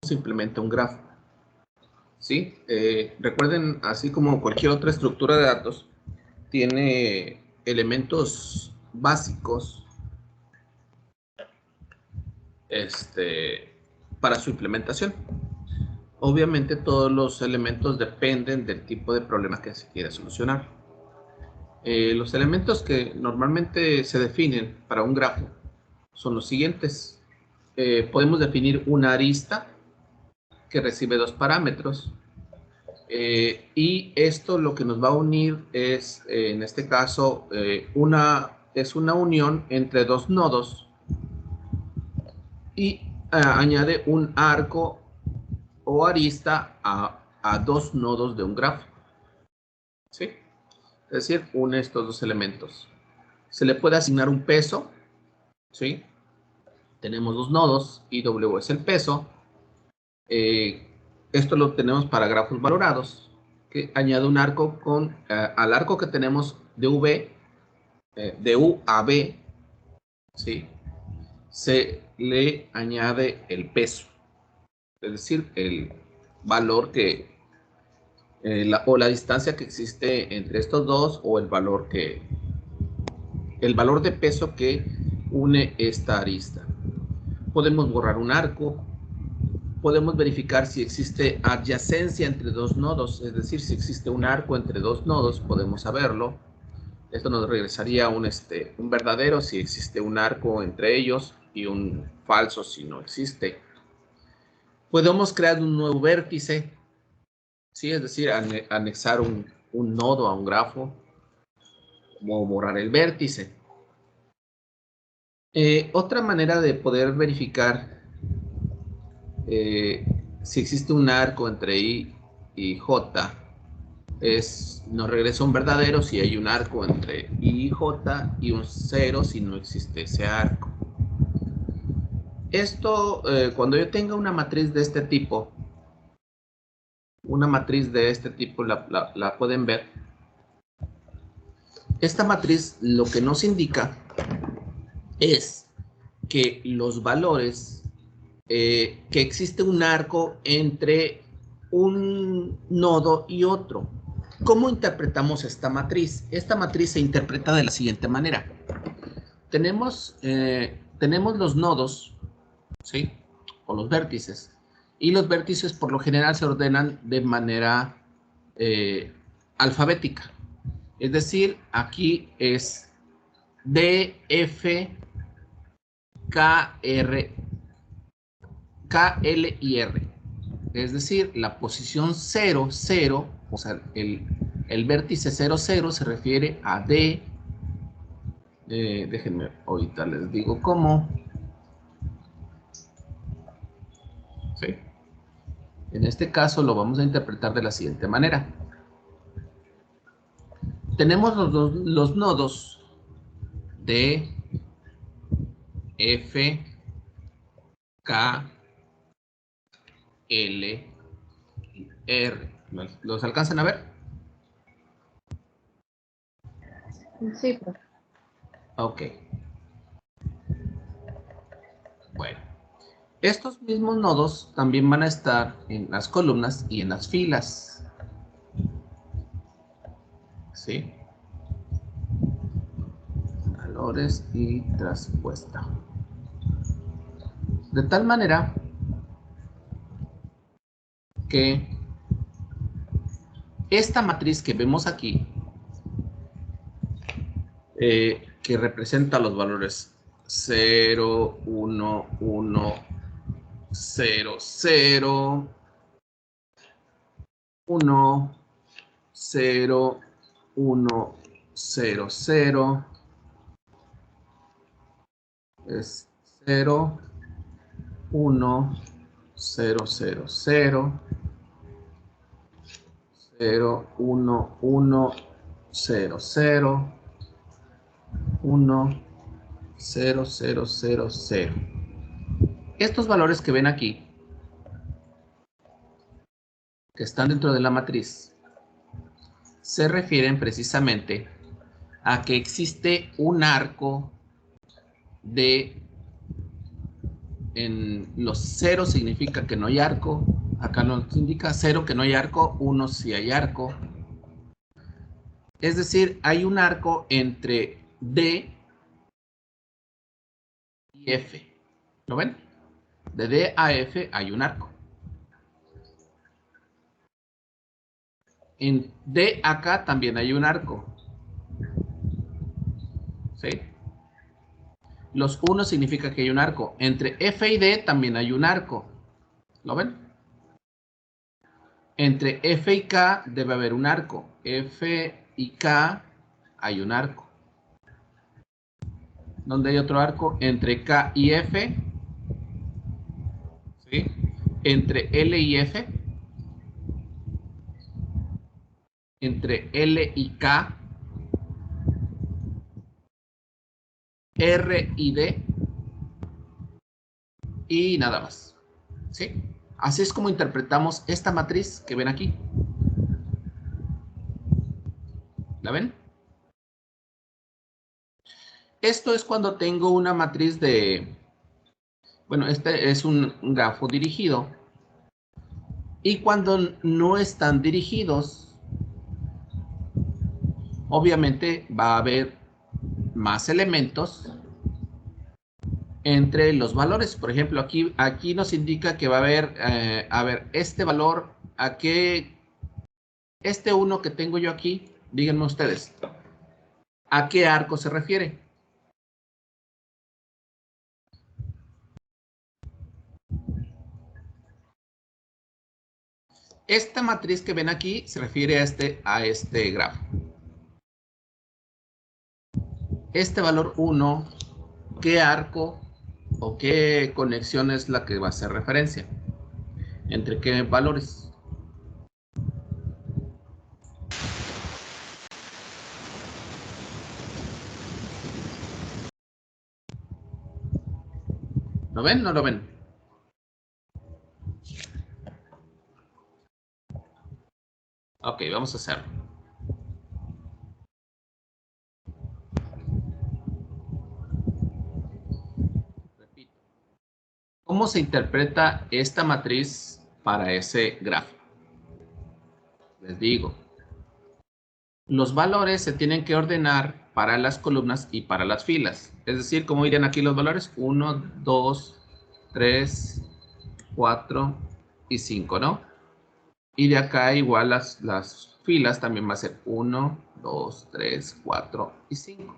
se implementa un grafo. ¿Sí? Recuerden, así como cualquier otra estructura de datos, tiene elementos básicos para su implementación. Obviamente todos los elementos dependen del tipo de problema que se quiere solucionar. Los elementos que normalmente se definen para un grafo son los siguientes. Podemos definir una arista que recibe dos parámetros. Y esto lo que nos va a unir es, en este caso, es una unión entre dos nodos y añade un arco o arista a dos nodos de un grafo. ¿Sí? Es decir, une estos dos elementos. Se le puede asignar un peso. ¿Sí? Tenemos dos nodos y W es el peso. Esto lo tenemos para grafos valorados, que añade un arco al arco que tenemos de V, de U a B, ¿sí? Se le añade el peso, es decir, el valor o la distancia que existe entre estos dos, o el valor de peso que une esta arista. Podemos borrar un arco. Podemos verificar si existe adyacencia entre dos nodos, es decir, si existe un arco entre dos nodos, podemos saberlo. Esto nos regresaría un verdadero si existe un arco entre ellos y un falso si no existe. Podemos crear un nuevo vértice, ¿sí? Es decir, anexar un nodo a un grafo, como borrar el vértice. Otra manera de poder verificar si existe un arco entre I y J, nos regresa un verdadero si hay un arco entre I y J, y un 0 si no existe ese arco. Esto, cuando yo tenga una matriz de este tipo, la pueden ver. Esta matriz lo que nos indica es que los valores, que existe un arco entre un nodo y otro. ¿Cómo interpretamos esta matriz? Esta matriz se interpreta de la siguiente manera. Tenemos los nodos, ¿sí? O los vértices. Y los vértices por lo general se ordenan de manera alfabética. Es decir, aquí es D, F, K, R, K, L y R. Es decir, la posición 0, 0, o sea, el vértice 0, 0 se refiere a D. Déjenme, ahorita les digo cómo. ¿Sí? En este caso lo vamos a interpretar de la siguiente manera. Tenemos los nodos D, F, K, L y R. ¿Los alcanzan a ver? Sí, profe. Ok. Bueno. Estos mismos nodos también van a estar en las columnas y en las filas. ¿Sí? Valores y traspuesta. De tal manera que esta matriz que vemos aquí, que representa los valores 0, 1, 1, 0, 0, 1, 0, 1, 0, 0, es 0, 1, 0, 0, 0, 0, 1, 1, 0, 0, 1, 0, 0, 0, 0. Estos valores que ven aquí, que están dentro de la matriz, se refieren precisamente a que existe un arco de en los 0 significa que no hay arco. Acá nos indica 0 que no hay arco, 1 si hay arco. Es decir, hay un arco entre D y F. ¿Lo ven? De D a F hay un arco. En D acá también hay un arco. ¿Sí? Los 1 significa que hay un arco. Entre F y D también hay un arco. ¿Lo ven? Entre F y K debe haber un arco. F y K hay un arco. ¿Dónde hay otro arco? Entre K y F. ¿Sí? Entre L y F. Entre L y K. R y D. Y nada más. ¿Sí? Así es como interpretamos esta matriz que ven aquí. ¿La ven? Esto es cuando tengo una matriz de... Bueno, este es un grafo dirigido. Y cuando no están dirigidos, obviamente va a haber más elementos entre los valores. Por ejemplo, aquí nos indica que va a haber, este valor, este 1 que tengo yo aquí, díganme ustedes, ¿a qué arco se refiere? Esta matriz que ven aquí se refiere a este grafo. Este valor 1, ¿qué arco o qué conexión es la que va a hacer referencia? ¿Entre qué valores? ¿Lo ven o no lo ven? Ok, vamos a hacerlo. Repito. ¿Cómo se interpreta esta matriz para ese grafo? Les digo. Los valores se tienen que ordenar para las columnas y para las filas. Es decir, ¿cómo irían aquí los valores? 1, 2, 3, 4 y 5, ¿no? Y de acá igual las filas también va a ser 1, 2, 3, 4 y 5.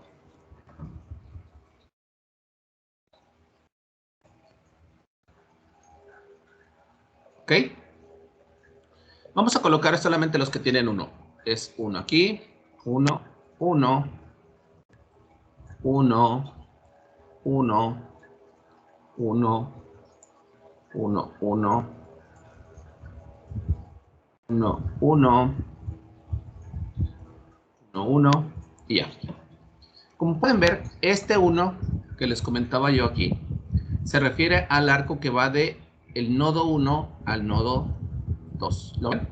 ¿Ok? Vamos a colocar solamente los que tienen 1. Es 1 aquí, 1, 1, 1, 1, 1, 1, 1, 1, 1, 1, 1 y ya. Como pueden ver, este 1 que les comentaba yo aquí se refiere al arco que va de el nodo 1 al nodo 2. ¿Lo ven?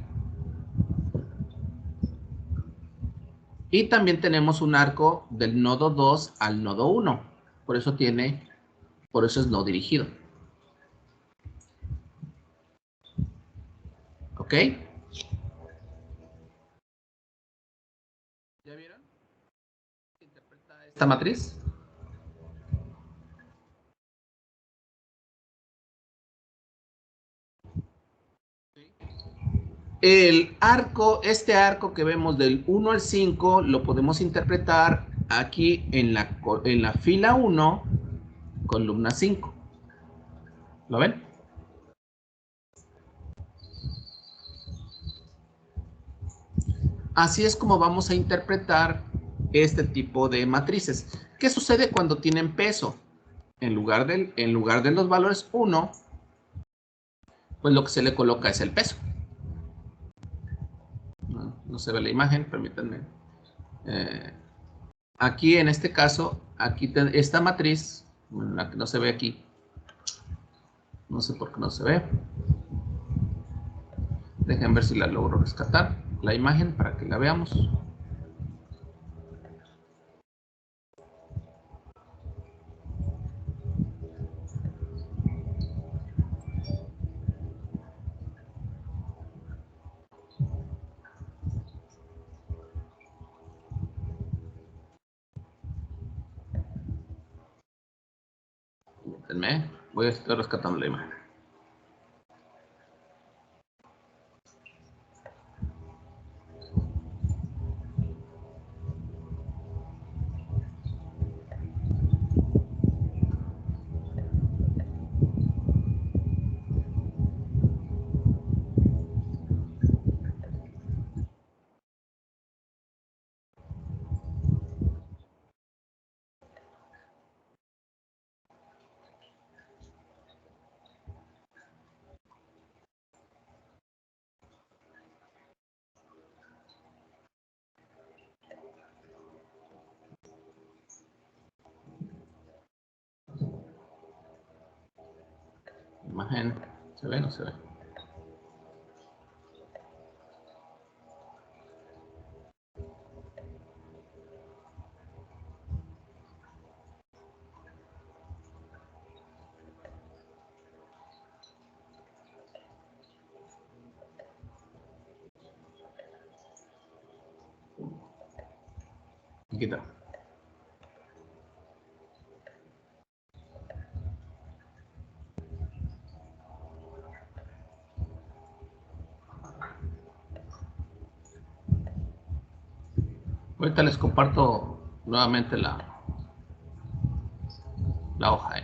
Y también tenemos un arco del nodo 2 al nodo 1. Por eso es no dirigido. ¿Ok? ¿Ya vieron? ¿Se interpreta esta matriz? El arco, este arco que vemos del 1 al 5, lo podemos interpretar aquí en la fila 1, columna 5. ¿Lo ven? Así es como vamos a interpretar este tipo de matrices. ¿Qué sucede cuando tienen peso? En lugar de los valores 1, pues lo que se le coloca es el peso. No se ve la imagen, permítanme. Aquí en este caso, esta matriz, la que no se ve aquí, no sé por qué no se ve. Dejen ver si la logro rescatar, la imagen, para que la veamos. Espérenme, estoy rescatando la imagen. Imagen, ¿se ve o no se ve? Aquí está. Ahorita les comparto nuevamente la hoja.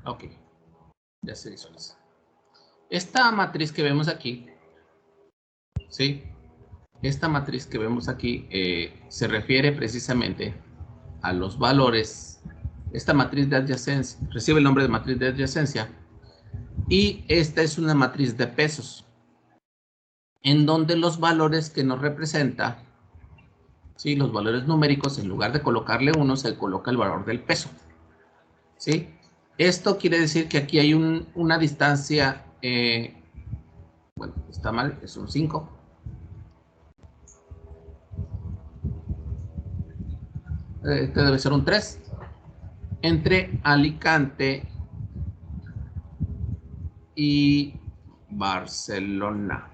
Ok, ya se visualiza. Esta matriz que vemos aquí, ¿sí? Esta matriz que vemos aquí se refiere precisamente a los valores. Esta matriz de adyacencia recibe el nombre de matriz de adyacencia y esta es una matriz de pesos en donde los valores que nos representa, ¿sí? Los valores numéricos, en lugar de colocarle 1, se coloca el valor del peso, ¿sí? Esto quiere decir que aquí hay una distancia, bueno, está mal, es un 5. Este debe ser un 3. Entre Alicante y Barcelona.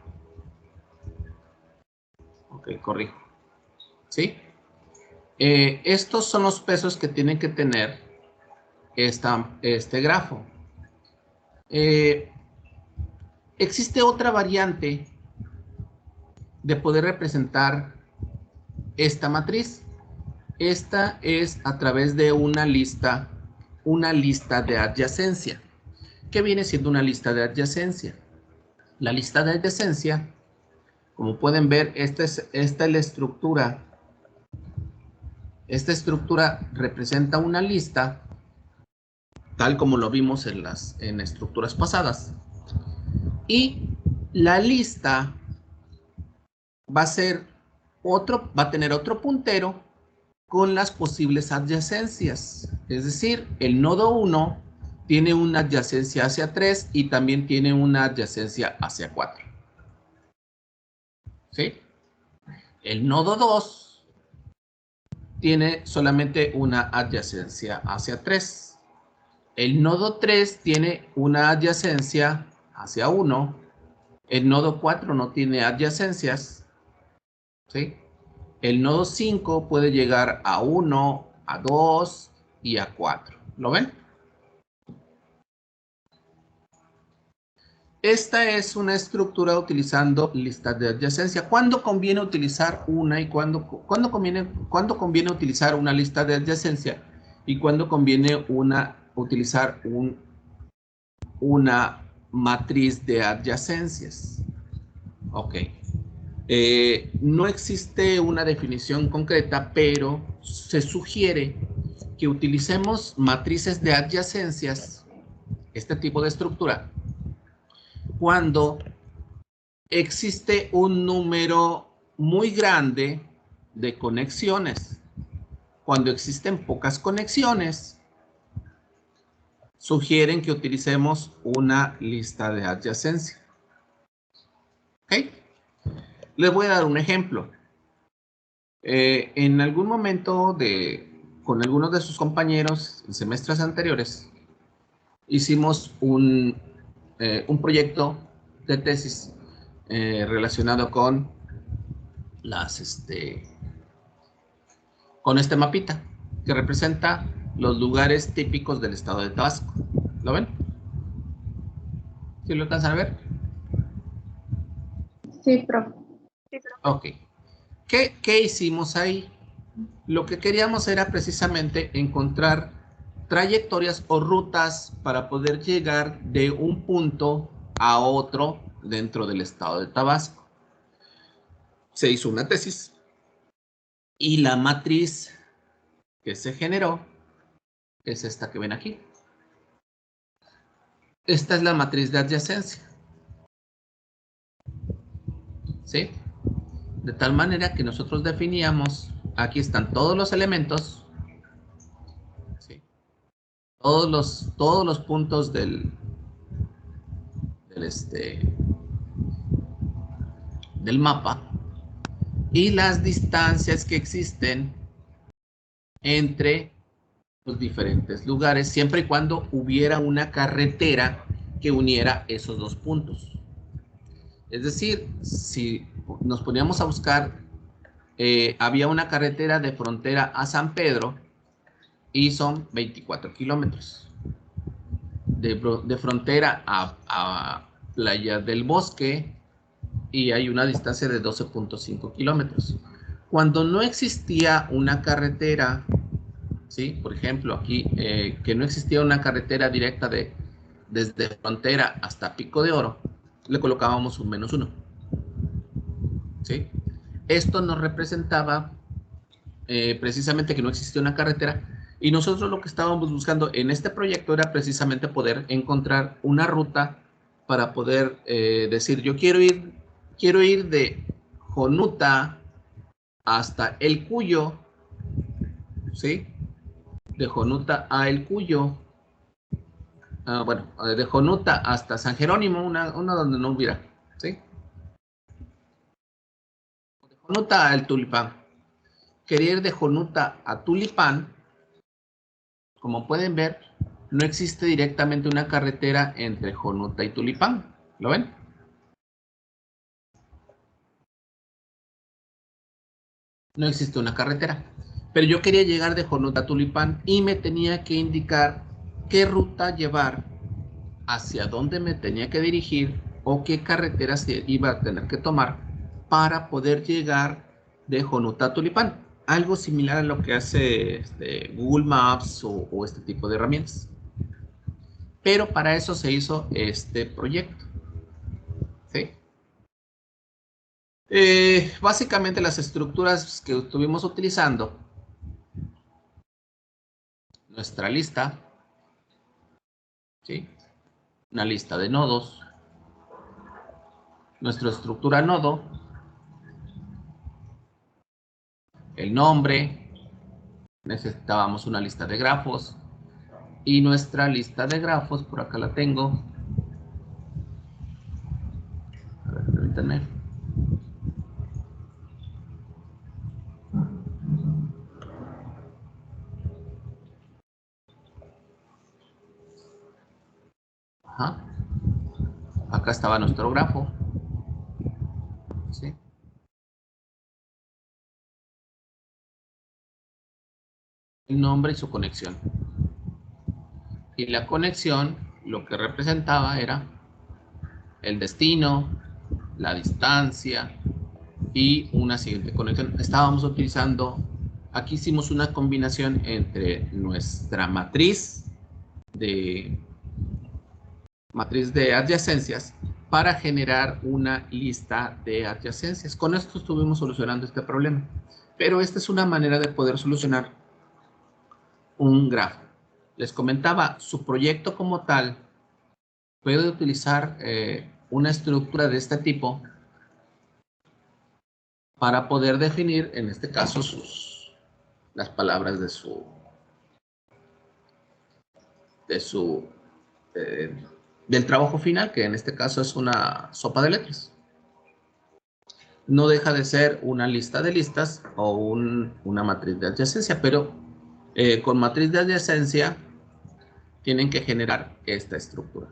Ok, corrijo. ¿Sí? Estos son los pesos que tienen que tener este grafo. Existe otra variante de poder representar esta matriz. Esta es a través de una lista de adyacencia. ¿Qué viene siendo una lista de adyacencia? La lista de adyacencia, como pueden ver, esta es la estructura. Esta estructura representa una lista, tal como lo vimos en estructuras pasadas. Y la lista va a tener otro puntero con las posibles adyacencias. Es decir, el nodo 1 tiene una adyacencia hacia 3 y también tiene una adyacencia hacia 4. ¿Sí? El nodo 2 tiene solamente una adyacencia hacia 3. El nodo 3 tiene una adyacencia hacia 1. El nodo 4 no tiene adyacencias. ¿Sí? El nodo 5 puede llegar a 1, a 2 y a 4. ¿Lo ven? Esta es una estructura utilizando listas de adyacencia. ¿Cuándo conviene utilizar una y cuándo conviene utilizar una lista de adyacencia? ¿Y cuándo conviene utilizar una matriz de adyacencias? Ok. No existe una definición concreta, pero se sugiere que utilicemos matrices de adyacencias, este tipo de estructura, cuando existe un número muy grande de conexiones. Cuando existen pocas conexiones, sugieren que utilicemos una lista de adyacencia. ¿Ok? Les voy a dar un ejemplo. En algún momento con algunos de sus compañeros en semestres anteriores, hicimos un proyecto de tesis relacionado con con este mapita que representa los lugares típicos del estado de Tabasco. ¿Lo ven? ¿Sí lo alcanzan a ver? Sí, profe. Ok. ¿Qué hicimos ahí? Lo que queríamos era precisamente encontrar trayectorias o rutas para poder llegar de un punto a otro dentro del estado de Tabasco. Se hizo una tesis y la matriz que se generó es esta que ven aquí. Esta es la matriz de adyacencia. ¿Sí? De tal manera que nosotros definíamos, aquí están todos los elementos, ¿sí? Todos los puntos del mapa y las distancias que existen entre los diferentes lugares, siempre y cuando hubiera una carretera que uniera esos dos puntos. Es decir, si nos poníamos a buscar, había una carretera de frontera a San Pedro y son 24 kilómetros. De frontera a Playa del Bosque y hay una distancia de 12.5 kilómetros. Cuando no existía una carretera, ¿sí? Por ejemplo, aquí, que no existía una carretera directa desde frontera hasta Pico de Oro, le colocábamos un -1. ¿Sí? Esto nos representaba precisamente que no existía una carretera y nosotros lo que estábamos buscando en este proyecto era precisamente poder encontrar una ruta para poder decir, yo quiero ir de Jonuta hasta El Cuyo, ¿sí? De Jonuta a El Cuyo, bueno, de Jonuta hasta San Jerónimo, una donde no hubiera, ¿sí? De Jonuta a El Tulipán. Quería ir de Jonuta a Tulipán. Como pueden ver, no existe directamente una carretera entre Jonuta y Tulipán. ¿Lo ven? No existe una carretera. Pero yo quería llegar de Jonuta a Tulipán y me tenía que indicar qué ruta llevar, hacia dónde me tenía que dirigir o qué carretera se iba a tener que tomar para poder llegar de Jonuta a Tulipán. Algo similar a lo que hace Google Maps o este tipo de herramientas. Pero para eso se hizo este proyecto. ¿Sí? Básicamente las estructuras que estuvimos utilizando, nuestra lista, ¿sí? Una lista de nodos, nuestra estructura nodo, el nombre, necesitábamos una lista de grafos y nuestra lista de grafos, por acá la tengo. A ver, permítanme. Ajá. Acá estaba nuestro grafo. ¿Sí? El nombre y su conexión. Y la conexión lo que representaba era el destino, la distancia y una siguiente conexión. Estábamos utilizando, aquí hicimos una combinación entre nuestra matriz de adyacencias para generar una lista de adyacencias. Con esto estuvimos solucionando este problema. Pero esta es una manera de poder solucionar un grafo. Les comentaba, su proyecto como tal puede utilizar una estructura de este tipo para poder definir, en este caso, las palabras del trabajo final, que en este caso es una sopa de letras. No deja de ser una lista de listas o una matriz de adyacencia, pero con matriz de adyacencia tienen que generar esta estructura.